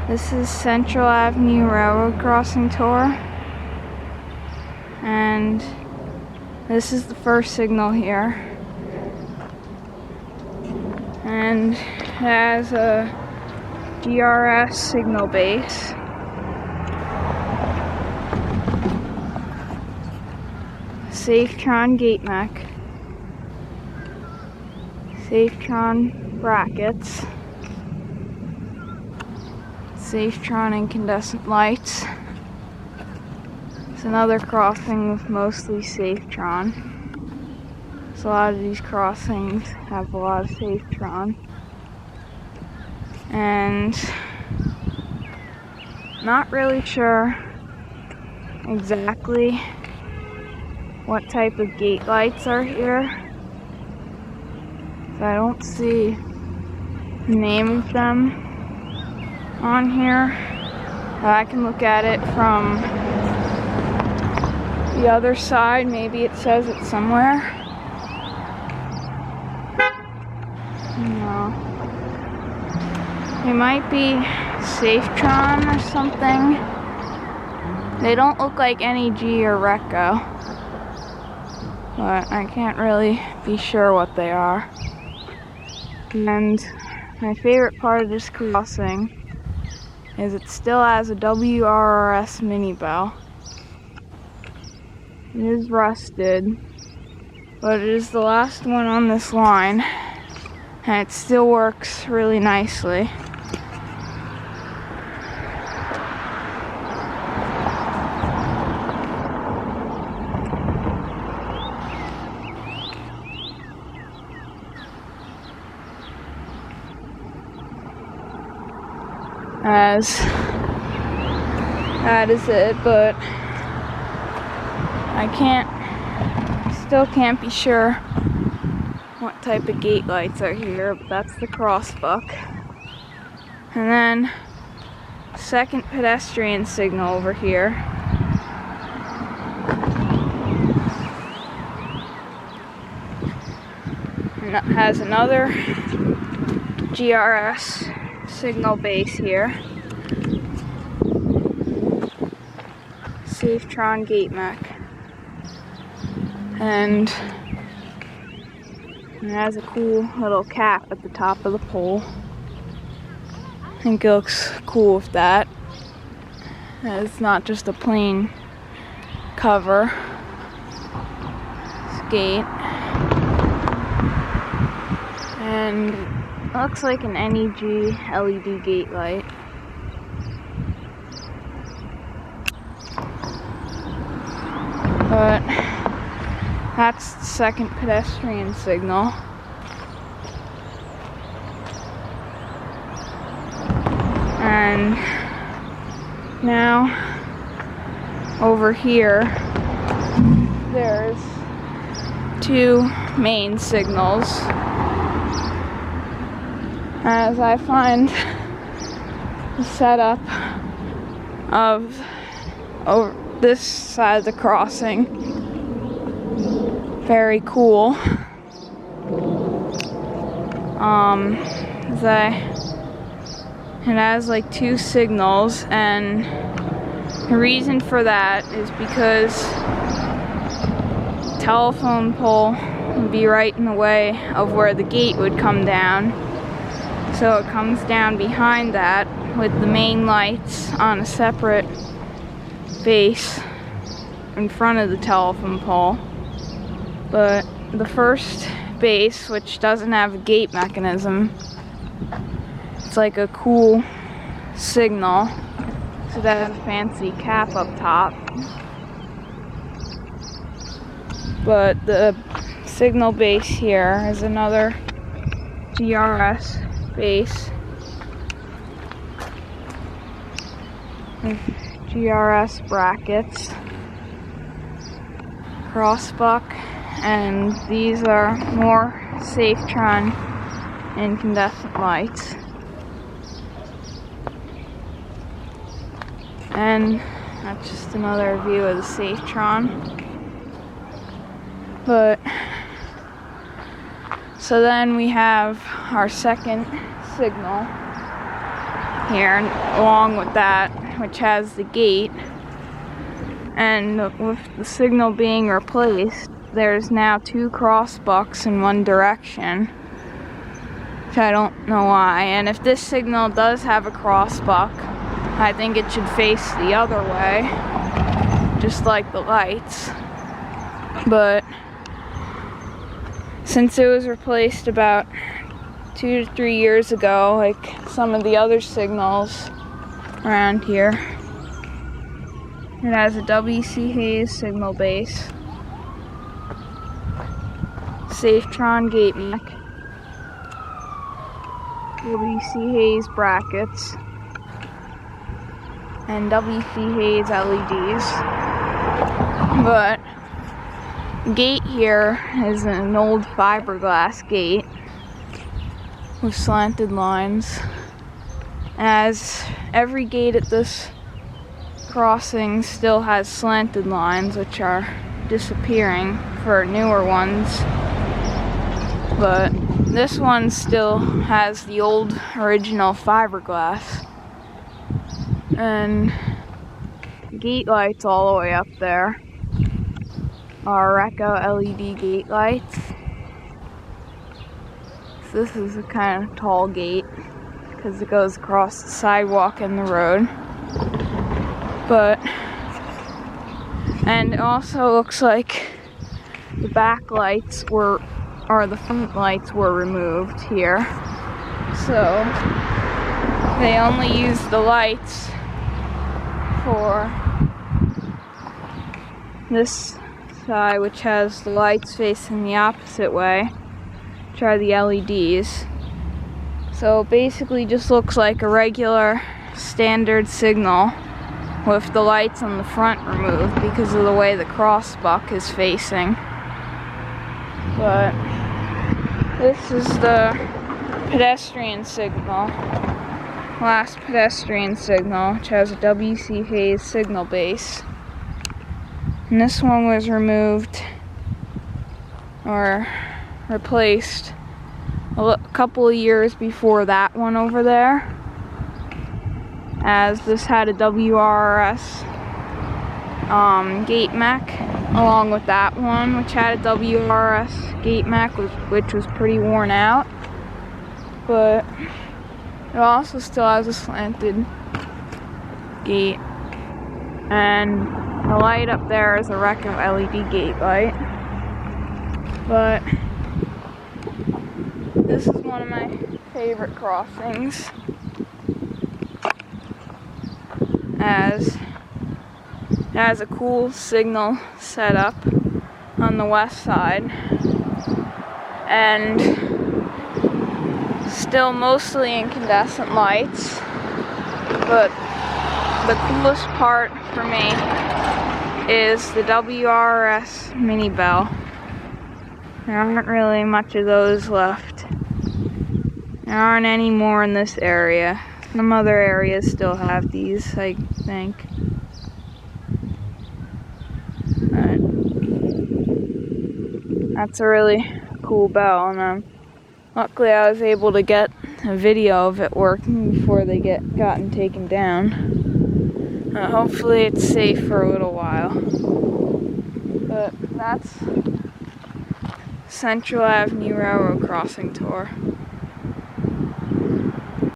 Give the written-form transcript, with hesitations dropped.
This is Central Ave RR Crossing tour, and this is the first signal here, and it has a WRRS signal base. Safetron gate mech, Safetron brackets, Safetron incandescent lights. It's another crossing with mostly Safetron. So a lot of these crossings have a lot of Safetron. And not really sure exactly what type of gate lights are here. So I don't see the name of them on here. I can look at it from the other side. Maybe it says it somewhere. No. They might be Safetron or something. They don't look like NEG or Recco, but I can't really be sure what they are. And my favorite part of this crossing is it still has a WRRS mini bell. It is rusted, but it is the last one on this line, and it still works really nicely. As that is it, but I still can't be sure what type of gate lights are here, but that's the crossbuck. And then second pedestrian signal over here. And that has another WRRS signal base here. Safetron gate mech. And it has a cool little cap at the top of the pole. I think it looks cool with that. It's not just a plain cover. It's gate. And it looks like an NEG LED gate light. But that's the second pedestrian signal. And now over here there's two main signals. As I find the setup of over this side of the crossing very cool. It has like two signals, and the reason for that is because the telephone pole would be right in the way of where the gate would come down. So it comes down behind that with the main lights on a separate base in front of the telephone pole. But the first base, which doesn't have a gate mechanism, it's like a cool signal. So that has a fancy cap up top. But the signal base here is another WRRS base with WRRS brackets, crossbuck, and these are more Safetron incandescent lights. And that's just another view of the Safetron. But so then we have our second signal, here, along with that, which has the gate. And with the signal being replaced, there's now 2 crossbucks in one direction, which I don't know why. And if this signal does have a crossbuck, I think it should face the other way, just like the lights. But since it was replaced about 2 to 3 years ago, like some of the other signals around here, it has a W.C. Hayes signal base, Safetron gate mech, W.C. Hayes brackets, and W.C. Hayes LEDs. But gate here is an old fiberglass gate with slanted lines, as every gate at this crossing still has slanted lines, which are disappearing for newer ones. But this one still has the old original fiberglass, and gate lights all the way up there are Recco LED gate lights. So this is a kind of tall gate because it goes across the sidewalk and the road. And it also looks like the back lights or the front lights were removed here. So they only use the lights for this side, which has the lights facing the opposite way, which are the LEDs. So it basically just looks like a regular standard signal with the lights on the front removed because of the way the crossbuck is facing. But this is the pedestrian signal, last pedestrian signal, which has a W.C. Hayes signal base. And this one was removed or replaced a couple of years before that one over there, as this had a WRRS gate mech along with that one, which had a WRRS gate mech, which was pretty worn out, but it also still has a slanted gate. And the light up there is a Recco LED gate light. But this is one of my favorite crossings, as it has a cool signal setup on the west side, and still mostly incandescent lights. But the coolest part for me is the WRRS mini bell. There aren't really much of those left. There aren't any more in this area. Some other areas still have these, I think. But that's a really cool bell, and luckily I was able to get a video of it working before they gotten taken down. Hopefully it's safe for a little while. But that's Central Avenue Railroad Crossing tour.